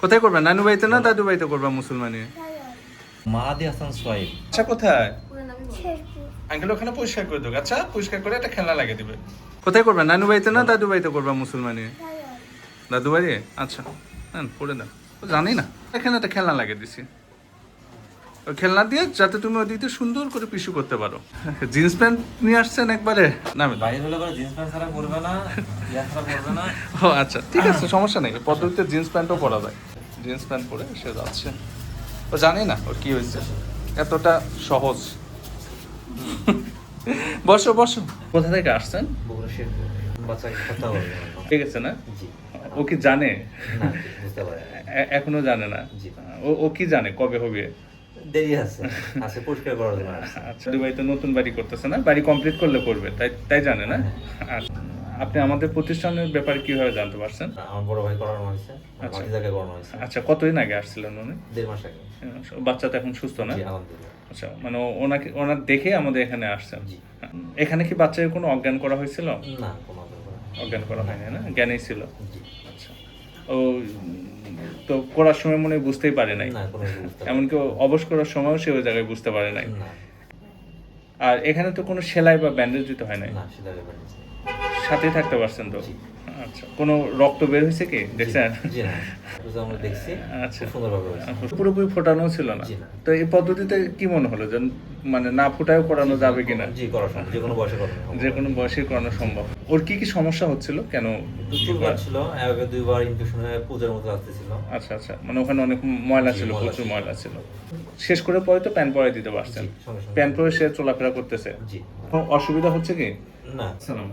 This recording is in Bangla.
কোথায় করবা? নানু বাড়িতে না দাদু বাড়িতে করবা মুসলমানি? মাহাদি হাসান সোহাইব। আচ্ছা কোথায়? আঙ্কেল ওখানে পরিষ্কার করে দেবো। আচ্ছা পরিষ্কার করে একটা খেলনা লাগিয়ে দিবে। কোথায় করবা? নানু বাড়িতে না দাদু বাড়িতে করবা মুসলমানি? দাদু বাড়ি? আচ্ছা হ্যাঁ পড়ে দাও। ও জানি না, এখানে একটা খেলনা লাগিয়ে দিছি। ওই খেলনা দিয়ে যাতে তুমি ওদিকে সুন্দর করে পিছু করতে পারো। জিন্স প্যান্ট নিয়ে আসছেন একবারে? না বাইরে হলে পরে জিন্স প্যান্ট ছাড়া পরবে না, ইয়া ছাড়া পরবে না। ও আচ্ছা ঠিক আছে, সমস্যা নেই। পদ্ধতিতে জিন্স প্যান্টও পরা যায়। জিন্স প্যান্ট পরে সে যাচ্ছে। ও জানি না ওর কি হয়েছে, এতটা সহজ। বসো বসো। কোথা থেকে আসছেন? বগুড়া শেরপুর। বাচ্চাকে কথা বলবে না। ঠিক আছে না? জি। ও কি জানে? না, বুঝতে পারে না। এখনো জানে না? জি। ও কি জানে কবে হবে? দেরি আছে, আছে পরিষ্কার করার জন্য আসছে। আচ্ছা দুবাইতে নতুন বাড়ি করতেছে না, বাড়ি কমপ্লিট করলে করবে, তাই তাই জানে না? আচ্ছা আপনি আমাদের প্রতিষ্ঠানের ব্যাপারে কিভাবে জানতে পারছেন? আমার বড় ভাই করানো হয়েছে, আচ্ছা। বাকি জায়গায় করানো হয়েছে। আচ্ছা কতদিন আগে আসছিলেন উনি? 1.5 মাস আগে। বাচ্চা তো এখন সুস্থ না? জি, আলহামদুলিল্লাহ। আচ্ছা মানে ওনার দেখে আমাদের এখানে আসছেন। জি। এখানে কি বাচ্চাকে কোনো অজ্ঞান করা হয়েছিল? না, কোনো ব্যাপার না। অজ্ঞান করা হয়নি না, জ্ঞানেই ছিল। জি। আচ্ছা ও তো করার সময় মনে হয় বুঝতেই পারে নাই, না, কোনো কিছু বুঝতে পারে এমনকি অবশ করার সময়ও সে ওই জায়গায় বুঝতে পারে নাই। না। আর এখানে তো কোনো সেলাই বা ব্যান্ডেজ দিতে হয় নাই, না, সেটা ব্যাপার না। সাথেই থাকতে পারছেন তো? জি। আচ্ছা কোনো রক্ত বের হয়েছে কি দেখছেন? জি না, শুধু আমরা দেখছি, আচ্ছা খুব সুন্দরভাবে হয়েছে। পুরোপুরি ফোটানো ছিল না? জি না। তো এই পদ্ধতিতে কি মনে হলো যে মানে না ফুটায়ও করানো যাবে কিনা? জি, করা সম্ভব, যে কোনো বয়সে করানো সম্ভব। যে কোনো বয়সে করানো সম্ভব। ওর কি কি সমস্যা হচ্ছিল, কেন? একটু চুল কাটছিল, আগে 2বার ইনফেকশন হয়ে পূজার মতো আসতেছিল। আচ্ছা আচ্ছা মানে ওখানে অনেক ময়লা জি, ছিল, ময়লা প্রচুর ছিল। ময়লা ছিল। শেষ করে পরে তো প্যান্ট পরাই দিতে পারছেন। জি, সঙ্গে সঙ্গে। প্যান্ট পরে সে চলাফেরা করতেছে। জি। কোনো অসুবিধা হচ্ছে কি? না। সালাম